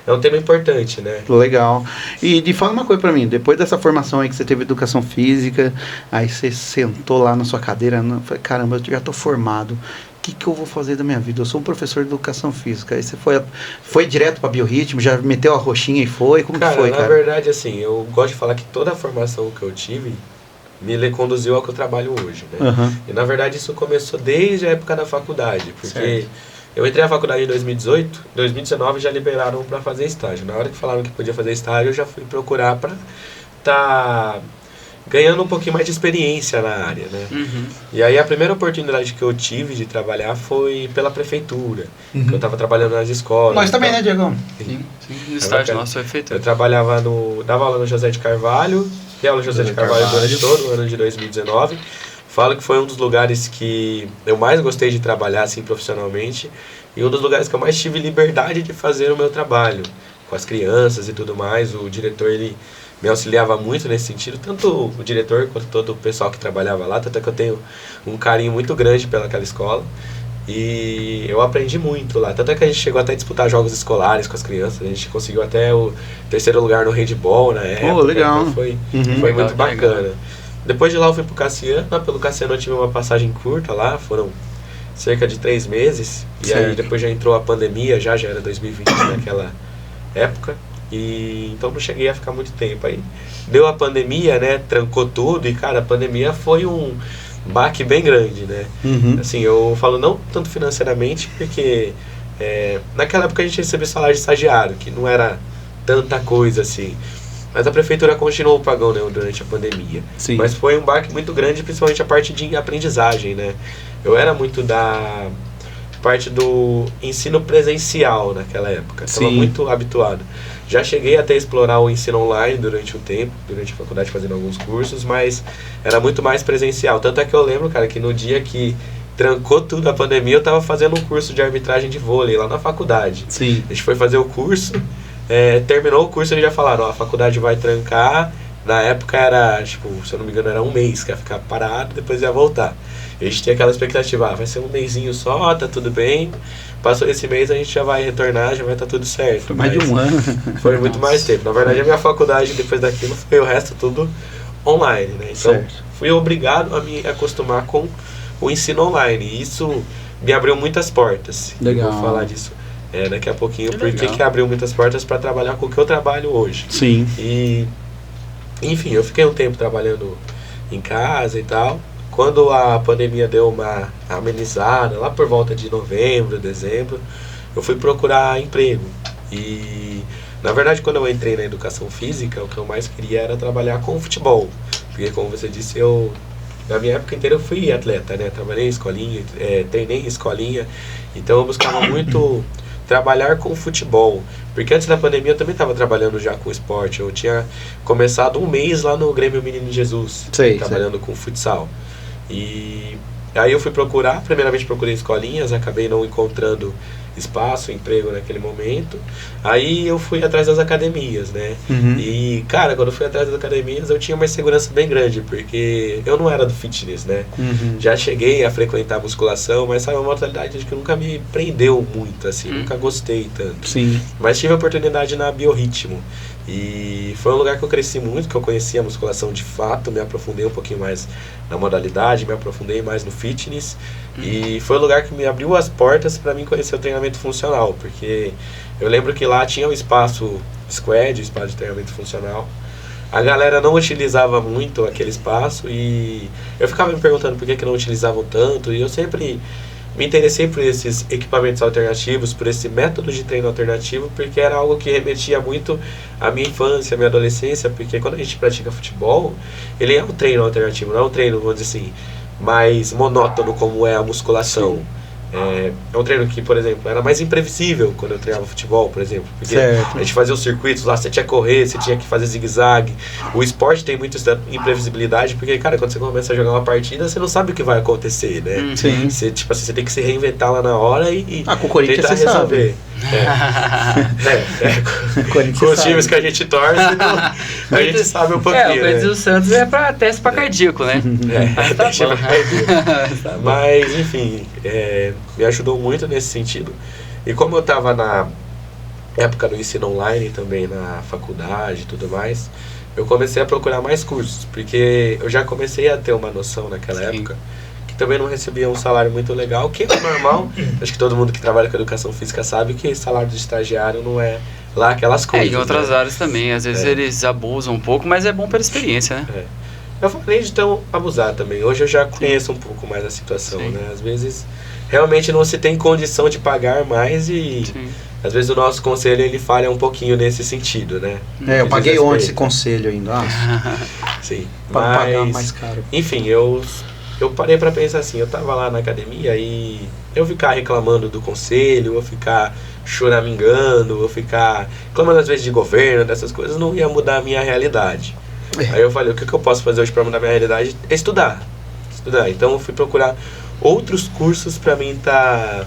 é um tema importante, né? Legal. E fala uma coisa pra mim, depois dessa formação aí que você teve educação física, aí você sentou lá na sua cadeira, falei, caramba, eu já tô formado, o que eu vou fazer da minha vida? Eu sou um professor de educação física. Aí você foi direto pra biorritmo, já meteu a roxinha e foi? Como que foi, Na cara? verdade, assim, eu gosto de falar que toda a formação que eu tive me conduziu ao que eu trabalho hoje, né? Uhum. E na verdade isso começou desde a época da faculdade, porque Certo. eu entrei na faculdade em 2018, 2019 já liberaram para fazer estágio. Na hora que falaram que podia fazer estágio, eu já fui procurar para tá ganhando um pouquinho mais de experiência na área, né? Uhum. E aí a primeira oportunidade que eu tive de trabalhar foi pela prefeitura, que eu estava trabalhando nas escolas. Nós também, né, Diegão? Sim. No estágio nosso foi feito. Eu trabalhava dava aula no José de Carvalho, dei aula no José de Carvalho durante todo o ano de 2019. Falo que foi um dos lugares que eu mais gostei de trabalhar assim profissionalmente e um dos lugares que eu mais tive liberdade de fazer o meu trabalho com as crianças e tudo mais. O diretor, ele me auxiliava muito nesse sentido, tanto o diretor quanto todo o pessoal que trabalhava lá, tanto é que eu tenho um carinho muito grande pelaquela escola e eu aprendi muito lá, tanto é que a gente chegou até a disputar jogos escolares com as crianças, a gente conseguiu até o 3º lugar no handball na época. Legal. Então foi muito bacana. Depois de lá eu fui pro Cassiano, pelo Cassiano eu tive uma passagem curta lá, foram cerca de 3 meses, e certo. aí depois já entrou a pandemia, já era 2020 naquela época, e então não cheguei a ficar muito tempo. Aí deu a pandemia, né, trancou tudo, e cara, a pandemia foi um baque bem grande, né? Uhum. Assim, eu falo não tanto financeiramente, porque naquela época a gente recebia salário de estagiário, que não era tanta coisa assim. Mas a prefeitura continuou pagando, né, durante a pandemia. Sim. Mas foi um baque muito grande, principalmente a parte de aprendizagem, né? Eu era muito da parte do ensino presencial naquela época. Estava muito habituado. Já cheguei até a explorar o ensino online durante o tempo, durante a faculdade fazendo alguns cursos, mas era muito mais presencial. Tanto é que eu lembro, cara, que no dia que trancou tudo a pandemia, eu estava fazendo um curso de arbitragem de vôlei lá na faculdade. Sim. A gente foi fazer o curso... terminou o curso, eles já falaram, ó, a faculdade vai trancar. Na época era, tipo, se eu não me engano, era um mês que ia ficar parado, depois ia voltar. A gente tinha aquela expectativa, vai ser um mêsinho só, tá tudo bem. Passou esse mês, a gente já vai retornar, já vai estar tudo certo. Foi mais de um ano. Foi muito mais tempo. Na verdade, a minha faculdade, depois daquilo, foi o resto tudo online, né? Então, fui obrigado a me acostumar com o ensino online. E isso me abriu muitas portas. Legal. Vou falar disso daqui a pouquinho, porque que abriu muitas portas para trabalhar com o que eu trabalho hoje. Sim. E, enfim, eu fiquei um tempo trabalhando em casa e tal. Quando a pandemia deu uma amenizada, lá por volta de novembro, dezembro, eu fui procurar emprego. E, na verdade, quando eu entrei na educação física, o que eu mais queria era trabalhar com futebol. Porque, como você disse, na minha época inteira eu fui atleta, né? Trabalhei em escolinha, treinei em escolinha. Então eu buscava muito trabalhar com futebol, porque antes da pandemia eu também estava trabalhando já com esporte. Eu tinha começado um mês lá no Grêmio Menino Jesus, trabalhando com futsal. E aí eu fui procurar, primeiramente procurei escolinhas, acabei não encontrando espaço, emprego naquele momento. Aí eu fui atrás das academias, né? Uhum. E, cara, quando eu fui atrás das academias, eu tinha uma insegurança bem grande, porque eu não era do fitness, né? Uhum. Já cheguei a frequentar musculação, mas sabe, é uma modalidade que nunca me prendeu muito, assim, nunca gostei tanto. Sim. Mas tive a oportunidade na Biorritmo. E foi um lugar que eu cresci muito, que eu conheci a musculação de fato, me aprofundei um pouquinho mais na modalidade, me aprofundei mais no fitness. E foi um lugar que me abriu as portas para mim conhecer o treinamento funcional, porque eu lembro que lá tinha o espaço squad, o espaço de treinamento funcional. A galera não utilizava muito aquele espaço e eu ficava me perguntando por que não utilizavam tanto, e eu sempre me interessei por esses equipamentos alternativos, por esse método de treino alternativo, porque era algo que remetia muito à minha infância, à minha adolescência, porque quando a gente pratica futebol, ele é um treino alternativo, não é um treino, vamos dizer assim, mais monótono como é a musculação. É um treino que, por exemplo, era mais imprevisível quando eu treinava futebol, por exemplo. Porque a gente fazia os circuitos lá, você tinha que correr, você tinha que fazer zigue-zague. O esporte tem muito essa imprevisibilidade, porque, cara, quando você começa a jogar uma partida, você não sabe o que vai acontecer, né? Sim. Você, tipo assim, você tem que se reinventar lá na hora e com o Corinthians tentar você resolver. Com os times que a gente torce, a gente sabe um pouquinho. O Corinthians e o Santos é pra teste pra cardíaco, né? Mas tá bom. Mas, enfim, me ajudou muito nesse sentido. E como eu estava época do ensino online também na faculdade e tudo mais, eu comecei a procurar mais cursos, porque eu já comecei a ter uma noção naquela época, que também não recebia um salário muito legal, que é normal. Acho que todo mundo que trabalha com educação física sabe que salário de estagiário não é lá aquelas coisas. Em outras áreas também, às vezes eles abusam um pouco, mas é bom pela experiência, né? Eu falei de tão abusar também. Hoje eu já conheço um pouco mais a situação, né? Às vezes realmente não se tem condição de pagar mais e às vezes o nosso conselho ele falha um pouquinho nesse sentido, né? Eu paguei ontem esse conselho ainda. Sim. Para pagar mais caro. Enfim, eu parei pra pensar assim, eu tava lá na academia e eu ficar reclamando do conselho, eu ficar choramingando, eu ficar reclamando às vezes de governo, dessas coisas, não ia mudar a minha realidade. Aí eu falei, o que eu posso fazer hoje pra mudar a minha realidade? É estudar. Então eu fui procurar outros cursos pra mim tá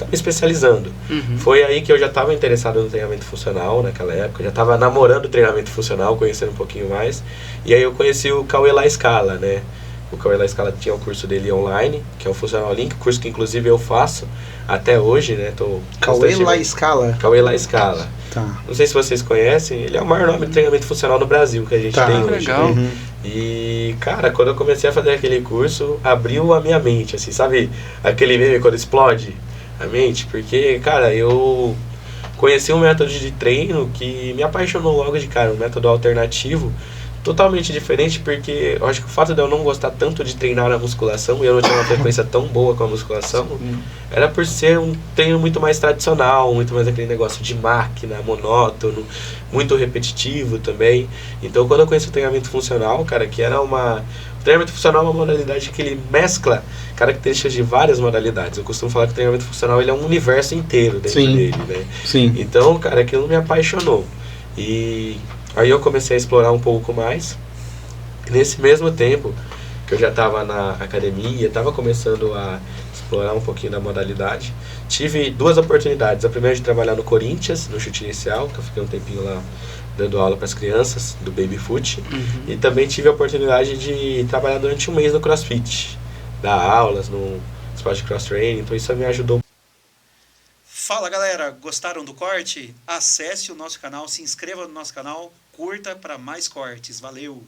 me especializando. Foi aí que eu já estava interessado no treinamento funcional naquela época, já estava namorando o treinamento funcional, conhecendo um pouquinho mais. E aí eu conheci o Cauê La Scala, né? O Cauê La Scala tinha o curso dele online, que é o Funcional Link, curso que inclusive eu faço até hoje, né? Cauê La Scala? Cauê La Scala. Tá. Não sei se vocês conhecem, ele é o maior nome de treinamento funcional no Brasil que a gente tem hoje. Legal. Né? E, cara, quando eu comecei a fazer aquele curso, abriu a minha mente, assim, sabe? Aquele meme quando explode a mente, porque, cara, eu conheci um método de treino que me apaixonou logo de cara, um método alternativo, totalmente diferente, porque eu acho que o fato de eu não gostar tanto de treinar a musculação e eu não tinha uma frequência tão boa com a musculação, era por ser um treino muito mais tradicional, muito mais aquele negócio de máquina, monótono, muito repetitivo também. Então quando eu conheci o treinamento funcional, cara, que era o treinamento funcional é uma modalidade que ele mescla características de várias modalidades. Eu costumo falar que o treinamento funcional ele é um universo inteiro dentro dele, né? Então, cara, aquilo me apaixonou. E aí eu comecei a explorar um pouco mais. E nesse mesmo tempo que eu já estava na academia, estava começando a explorar um pouquinho da modalidade, tive duas oportunidades. A primeira de trabalhar no Corinthians, no chute inicial, que eu fiquei um tempinho lá dando aula para as crianças do Baby Foot. E também tive a oportunidade de trabalhar durante um mês no CrossFit, dar aulas no esporte de cross training, então isso me ajudou. Fala galera, gostaram do corte? Acesse o nosso canal, se inscreva no nosso canal, curta para mais cortes. Valeu!